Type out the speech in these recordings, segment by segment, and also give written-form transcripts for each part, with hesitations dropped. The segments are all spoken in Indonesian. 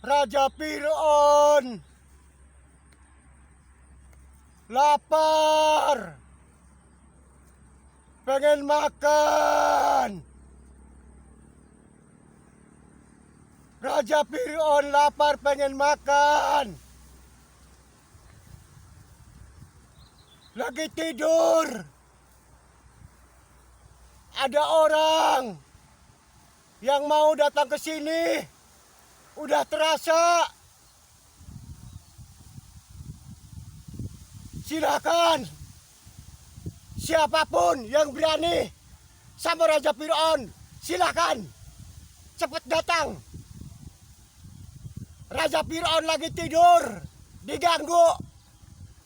Raja Fir'aun lapar, pengen makan. Raja Fir'aun lapar, pengen makan. Lagi tidur. Ada orang yang mau datang ke sini. Udah terasa. Silakan. Siapapun yang berani sama Raja Fir'aun, silakan. Cepat datang. Raja Fir'aun lagi tidur, diganggu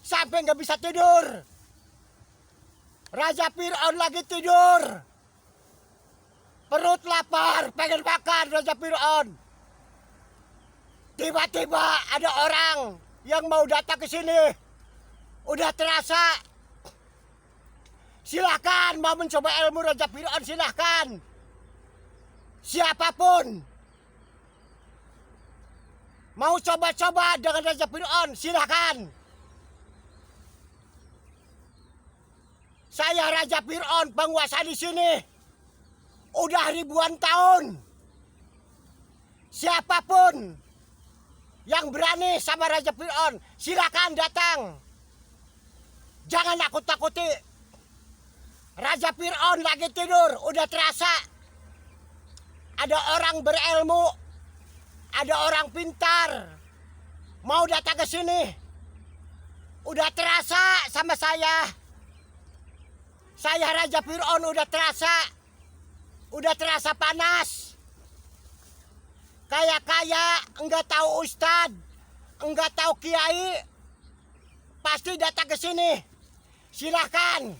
sampai nggak bisa tidur. Raja Fir'aun lagi tidur, perut lapar, pengen makan Raja Fir'aun. Tiba-tiba ada orang yang mau datang ke sini. Udah terasa. Silakan mau mencoba ilmu Raja Fir'aun, silakan. Siapapun mau coba-coba dengan Raja Fir'aun, silakan. Saya Raja Fir'aun, penguasa di sini. Udah ribuan tahun. Siapapun yang berani sama Raja Fir'aun, silakan datang. Jangan nakut-nakuti. Raja Fir'aun lagi tidur, udah terasa. Ada orang berilmu, ada orang pintar mau datang ke sini. Udah terasa sama saya. Saya Raja Fir'aun udah terasa. Udah terasa panas. Kayak enggak tahu ustad, enggak tahu kiai, pasti datang ke sini. Silakan.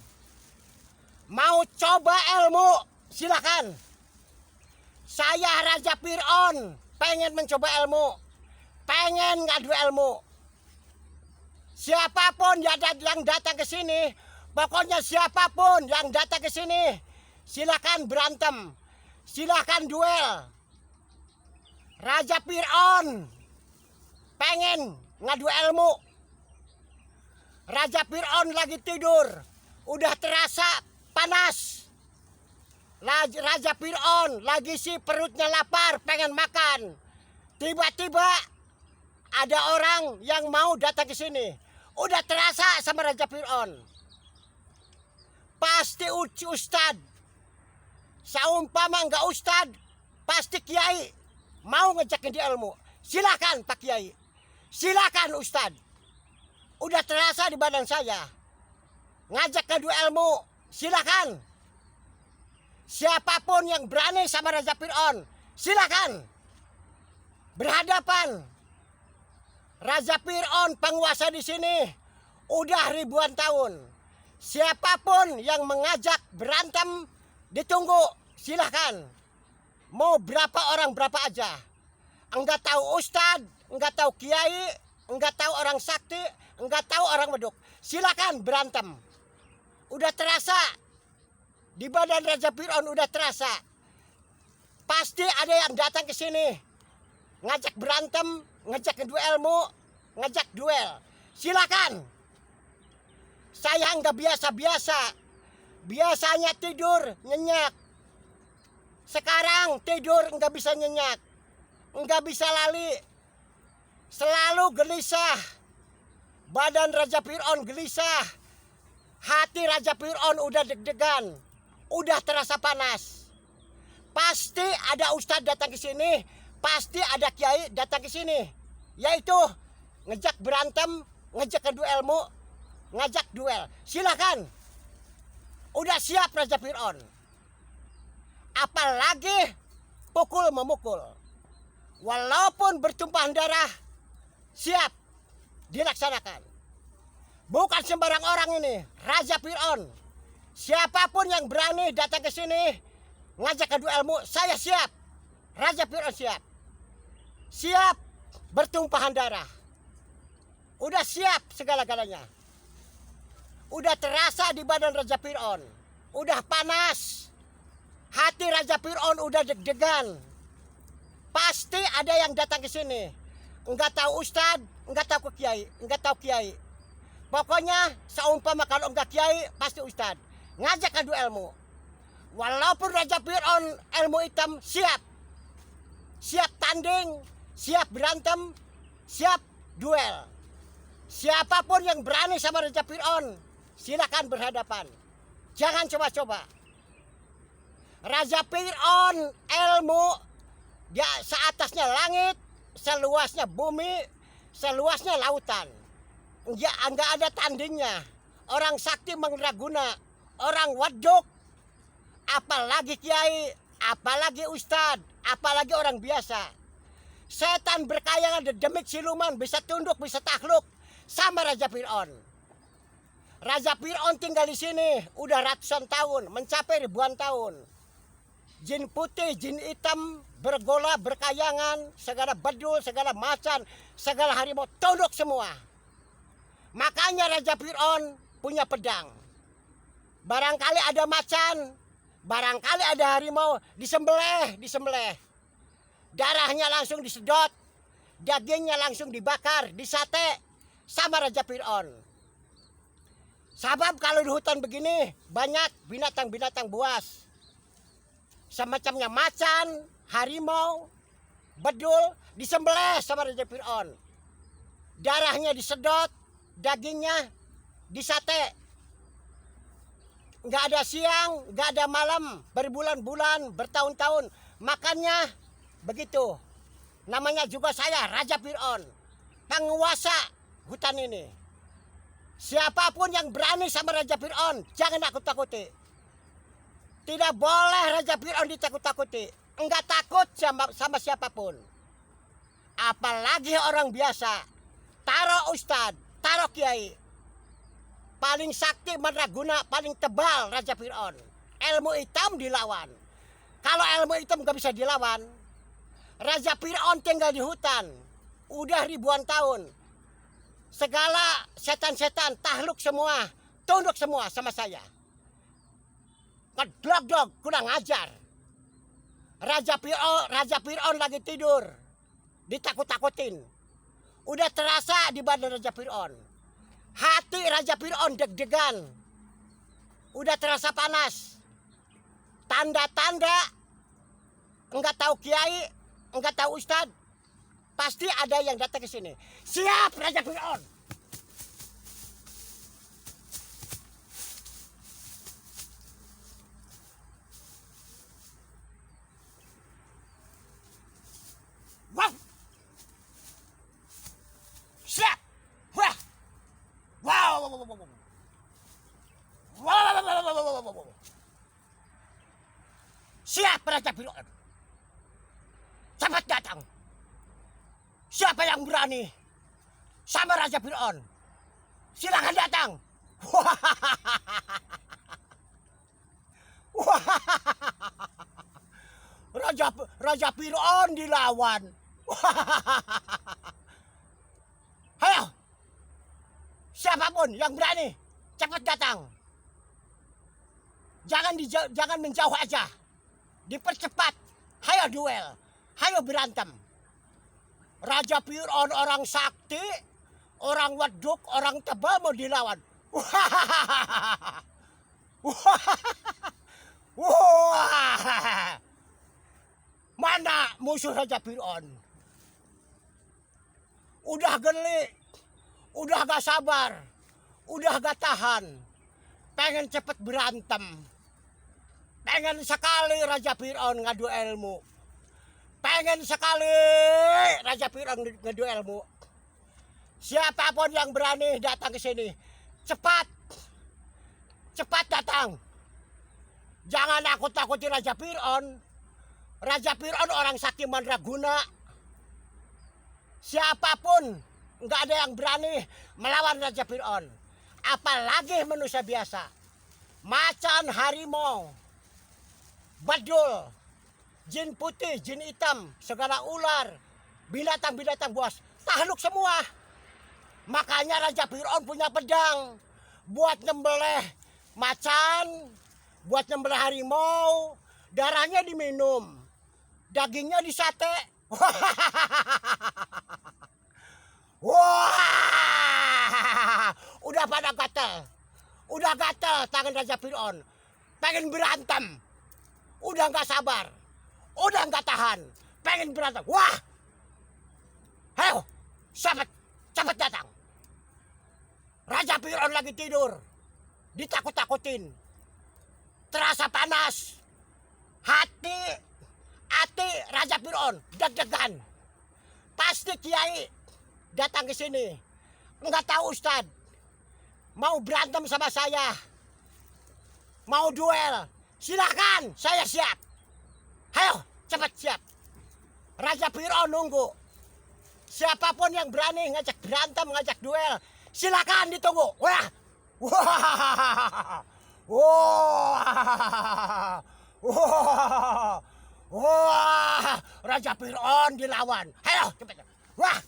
Mau coba ilmu, silakan. Saya Raja Fir'aun, pengen mencoba ilmu, pengen ngadu ilmu. Siapapun yang datang ke sini, pokoknya siapapun yang datang ke sini, silakan berantem, silakan duel. Raja Fir'aun pengen ngadu ilmu. Raja Fir'aun lagi tidur, udah terasa panas. Raja Fir'aun lagi perutnya lapar, pengen makan. Tiba-tiba ada orang yang mau datang ke sini. Udah terasa sama Raja Fir'aun. Pasti ustad. Saumpama enggak ustad, pasti kiai mau ngejakin di ilmu. Silakan Pak Kiai. Silakan ustad. Udah terasa di badan saya. Ngajak ngadu ilmu, silakan. Siapapun yang berani sama Raja Fir'aun, silakan. Berhadapan. Raja Fir'aun penguasa di sini udah ribuan tahun. Siapapun yang mengajak berantem, ditunggu, silakan. Mau berapa orang berapa aja. Enggak tahu ustad, enggak tahu kiai, enggak tahu orang sakti, enggak tahu orang meduk. Silakan berantem. Udah terasa. Di badan Raja Fir'aun udah terasa. Pasti ada yang datang ke sini. Ngajak berantem, ngajak kedua ilmu, ngajak duel. Silakan. Saya nggak biasa-biasa. Biasanya tidur nyenyak. Sekarang tidur nggak bisa nyenyak. Nggak bisa lali. Selalu gelisah. Badan Raja Fir'aun gelisah. Hati Raja Fir'aun udah deg-degan. Udah terasa panas. Pasti ada ustadz datang ke sini, pasti ada kiai datang ke sini. Yaitu ngejak berantem, ngejak adu ilmu, ngajak duel. Silakan. Udah siap Raja Fir'aun. Apalagi pukul memukul. Walaupun bertumpahan darah, siap dilaksanakan. Bukan sembarang orang ini, Raja Fir'aun. Siapapun yang berani datang ke sini, ngajak adu ilmu, saya siap. Raja Fir'aun siap. Siap bertumpahan darah. Udah siap segala-galanya. Udah terasa di badan Raja Fir'aun. Udah panas. Hati Raja Fir'aun udah deg-degan. Pasti ada yang datang ke sini. enggak tahu ustad, enggak tahu kiai, enggak tahu kiai. Pokoknya seumpama kalau enggak kiai pasti ustad. Ngajak adu ilmu. Walaupun Raja Fir'aun ilmu hitam siap. Siap tanding, siap berantem, siap duel. Siapapun yang berani sama Raja Fir'aun, silakan berhadapan. Jangan coba-coba. Raja Fir'aun ilmu dia seatasnya langit, seluasnya bumi, seluasnya lautan. Enggak ada tandingnya. Orang sakti mandraguna, orang waduk, apalagi kiai, apalagi ustad, apalagi orang biasa. Setan berkayangan demik siluman bisa tunduk, bisa takluk sama Raja Fir'aun. Raja Fir'aun tinggal di sini udah ratusan tahun, mencapai ribuan tahun. Jin putih, jin hitam bergola, berkayangan, segala bedul, segala macan, segala harimau tunduk semua. Makanya Raja Fir'aun punya pedang. Barangkali ada macan, barangkali ada harimau, disembelih. Darahnya langsung disedot, dagingnya langsung dibakar, disate sama Raja Fir'aun. Sebab kalau di hutan begini banyak binatang-binatang buas. Semacamnya macan, harimau, bedul, disembelih sama Raja Fir'aun. Darahnya disedot, dagingnya disate. Nggak ada siang, nggak ada malam, berbulan-bulan, bertahun-tahun. Makannya begitu. Namanya juga saya Raja Fir'aun, penguasa hutan ini. Siapapun yang berani sama Raja Fir'aun, jangan takut-takuti. Tidak boleh Raja Fir'aun ditakut-takuti. Enggak takut sama siapapun. Apalagi orang biasa. Taruh ustad, taruh kiai. Paling sakti mandraguna, paling tebal Raja Fir'aun. Ilmu hitam dilawan. Kalau ilmu hitam gak bisa dilawan, Raja Fir'aun tinggal di hutan. Udah ribuan tahun. Segala setan-setan tahluk semua, tunduk semua sama saya. Kedog-dog, kurang ajar. Raja Fir'aun lagi tidur, ditakut-takutin. Udah terasa di badan Raja Fir'aun. Hati Raja Fir'aun deg-degan. Udah terasa panas. Tanda-tanda enggak tahu kiai, enggak tahu ustad, pasti ada yang datang ke sini. Siap Raja Fir'aun. Wah. Siap. Wah. Wow. Wow. Siap Raja Fir'aun. Cepat datang. Siapa yang berani sama Raja Fir'aun? Silakan datang. Raja Fir'aun dilawan. Ayo, siapapun yang berani, cepat datang. Jangan menjauh aja, dipercepat. Ayo duel, ayo berantem. Raja Fir'aun orang sakti, orang waduk, orang tebal mau dilawan. Mana musuh Raja Fir'aun? Udah geli, udah gak sabar, udah gak tahan, pengen cepet berantem. Pengen sekali Raja Fir'aun ngadu ilmu. Pengen sekali Raja Fir'aun ngadu ilmu. Siapapun yang berani datang ke sini, cepat datang. Jangan takut-takuti Raja Fir'aun. Raja Fir'aun orang sakti mandraguna. Siapapun nggak ada yang berani melawan Raja Fir'aun. Apalagi manusia biasa. Macan, harimau, badul, jin putih, jin hitam, segala ular, binatang-binatang buas, tahluk semua. Makanya Raja Fir'aun punya pedang buat nyembelih macan, buat nyembelih harimau, darahnya diminum, dagingnya disate. Wah, udah pada gatel. Udah gatel tangan Raja Fir'aun. Pengen berantem. Udah nggak sabar. Udah nggak tahan. Pengen berantem. Wah. Ayo, cepet datang. Raja Fir'aun lagi tidur. Ditakut-takutin. Terasa panas. Hati Raja Fir'aun deg-degan. Pasti Kiai datang ke sini. Enggak tahu Ustad. Mau berantem sama saya. Mau duel. Silakan, saya siap. Ayo, cepat siap. Raja Fir'aun nunggu. Siapapun yang berani ngajak berantem, ngajak duel, silakan ditunggu. Wah. Wah. Wah. Wah. Wah. Raja Fir'aun dilawan. Ayo, cepat. Wah.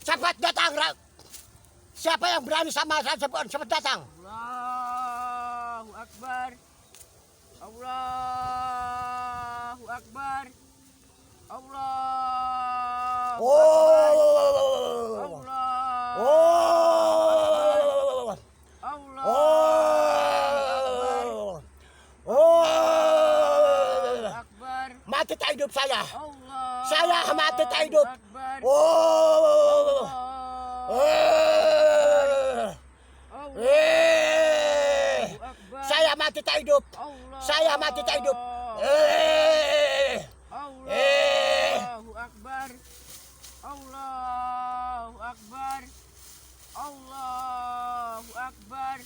Cepat datang. Siapa yang berani sama Raja Fir'aun, cepat datang. Allahu Akbar. Allahu Akbar. Allah. Oh. Allah. Oh. Allah. Oh. Akbar. Mati tak hidup saya. Allah. Saya mati tak hidup. Akbar. Oh. Akbar. Saya mati tak hidup. Allah. Saya mati tak hidup. Allahu Akbar. Allahu Akbar. Allahu Akbar.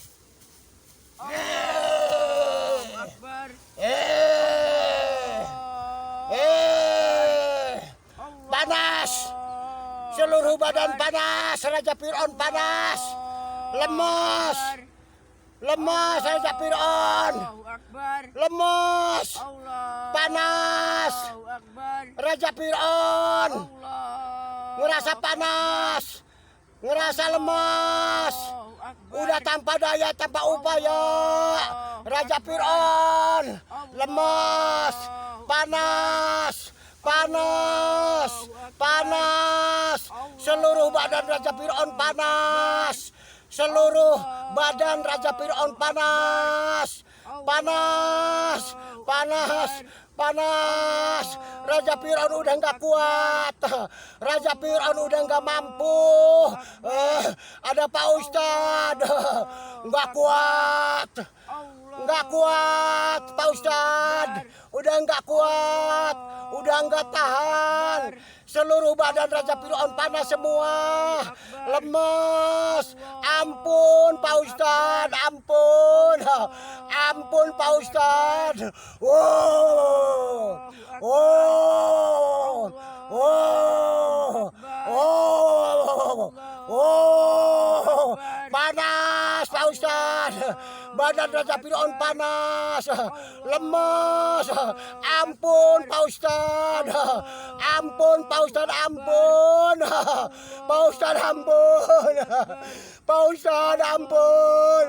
Allahu Akbar. Panas. Seluruh badan panas. Raja Fir'aun panas. Lemas. Lemas Raja Fir'aun. Allahu Akbar. Lemas. Allah. Panas. Allahu Akbar. Raja Fir'aun. Allah. Ngerasa panas. Ngerasa lemas. Allahu Akbar. Udah tanpa daya, tanpa upaya. Raja Fir'aun. Lemas. Panas. Panas. Panas. Seluruh badan Raja Fir'aun panas. Seluruh badan Raja Fir'aun panas. Panas. Panas. Panas. Raja Fir'aun udah nggak kuat. Raja Fir'aun udah nggak mampu. Ada Pak Ustadz. Nggak kuat. Nggak kuat Pak Ustadz. Udah nggak kuat. Udah nggak tahan. Seluruh badan Raja Fir'aun panas semua. Lemes. Ampun Pak Ustadz. Ampun. Ampun Pak Ustadz. Oh. Oh. Oh. Oh. Oh. Panas Pak Ustadz. Badan Raja Fir'aun panas. Lemes. Ampun Pak Ustadz. Ampun Pak Ustadz, ampun. Pak Ustadz, ampun. Pak Ustadz ampun.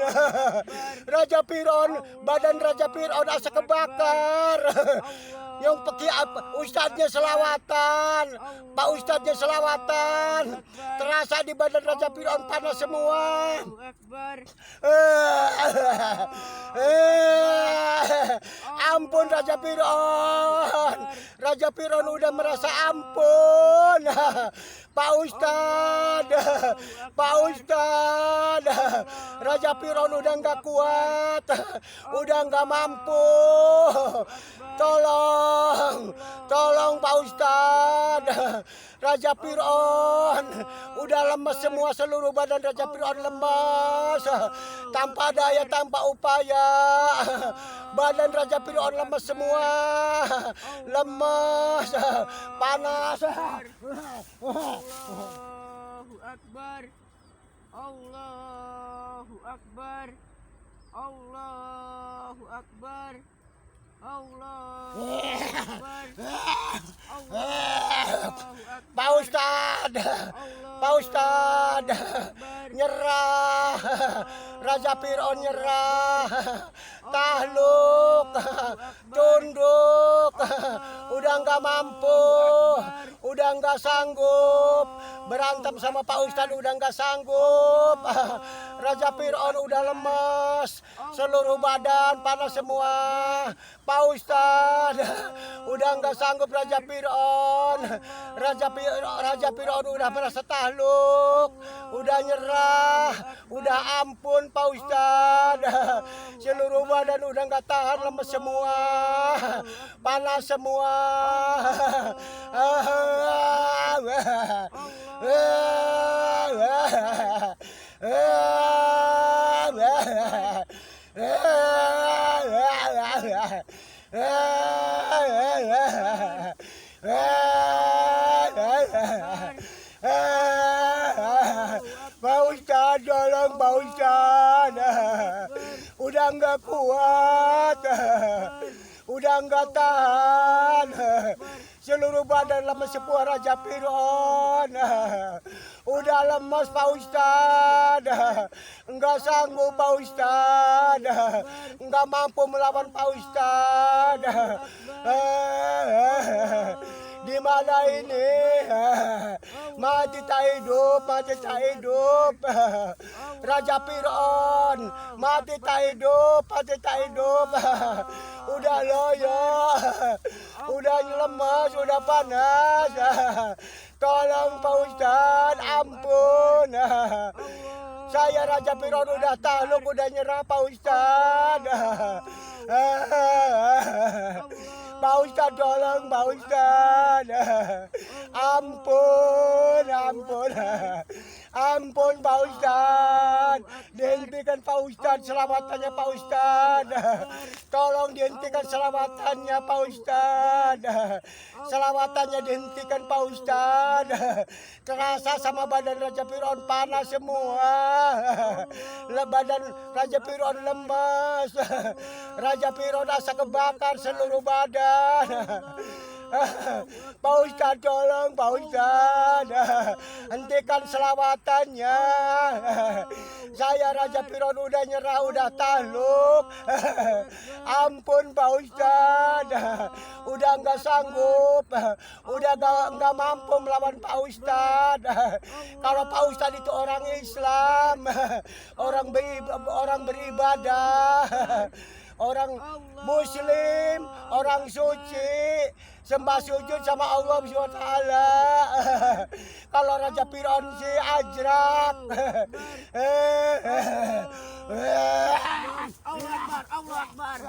Raja Fir'aun, badan Raja Fir'aun asa kebakar. Yang peki ustadznya selawatan, Pak Ustadznya selawatan. Terasa di badan Raja Fir'aun panas semua. Allahu Akbar. Ampun Raja Fir'aun. Raja Fir'aun udah merasa ampun. Pak Ustadz, Pak Ustadz, Raja Fir'aun udah nggak kuat, udah nggak mampu. Tolong Pak Ustadz. Raja Fir'aun udah lemes semua, seluruh badan Raja Fir'aun lemes. Tanpa daya, tanpa upaya. Badan Raja Fir'aun lemes semua. Lemes, panas. Allahu Akbar. Allahu Akbar. Allahu Akbar. Allahu Akbar. Pak Ustadz, Pak Ustadz, nyerah. Raja Fir'aun nyerah. Tahluk, tunduk. Udah nggak mampu, udah nggak sanggup. Berantem sama Pak Ustadz udah nggak sanggup. Raja Fir'aun udah lemes, seluruh badan panas semua. Pak Ustadz udah nggak sanggup Raja Fir'aun. Raja Fir'aun udah merasa tahluk, udah nyerah, udah ampun Pak Ustadz. Seluruh badan udah nggak tahan, lemes semua, panas semua. Pak Ustadz, tolong Pak Ustadz. Udah nggak kuat, udah nggak tahan. Seluruh badan lemes semua Raja Fir'aun. Udah lemes Pak Ustadz. Nggak sanggup Pak Ustadz. Nggak mampu melawan Pak Ustadz. Di mana ini? Mati tak hidup, mati tak hidup. Raja Fir'aun, mati tak hidup, mati tak hidup. Udah loyo, udah lemes, udah panas. Tolong Pak Ustadz, ampun. Saya Raja Fir'aun udah takluk, udah nyerah Pak Ustadz. Pak Ustadz, tolong Pak Ustadz. Ampun, ampun. Ampun Pak Ustadz. Dihentikan Pak Ustadz selamatannya Pak Ustadz. Tolong dihentikan selamatannya Pak Ustadz. Selamatannya dihentikan Pak Ustadz. Terasa sama badan Raja Fir'aun panas semua. Badan Raja Fir'aun lemas. Raja Fir'aun asa kebakar seluruh badan. Pak Ustadz, tolong Pak Ustadz, hentikan selawatannya. Saya Raja Fir'aun udah nyerah, udah takluk. Ampun Pak Ustadz, udah nggak sanggup, udah nggak mampu melawan Pak Ustadz. Kalau Pak Ustadz itu orang Islam, orang beribadah, orang Muslim, orang suci, sembah sujud sama Allah SWT. Kalau Raja Fir'aun si ajrak. Allah Akbar, Allah Akbar.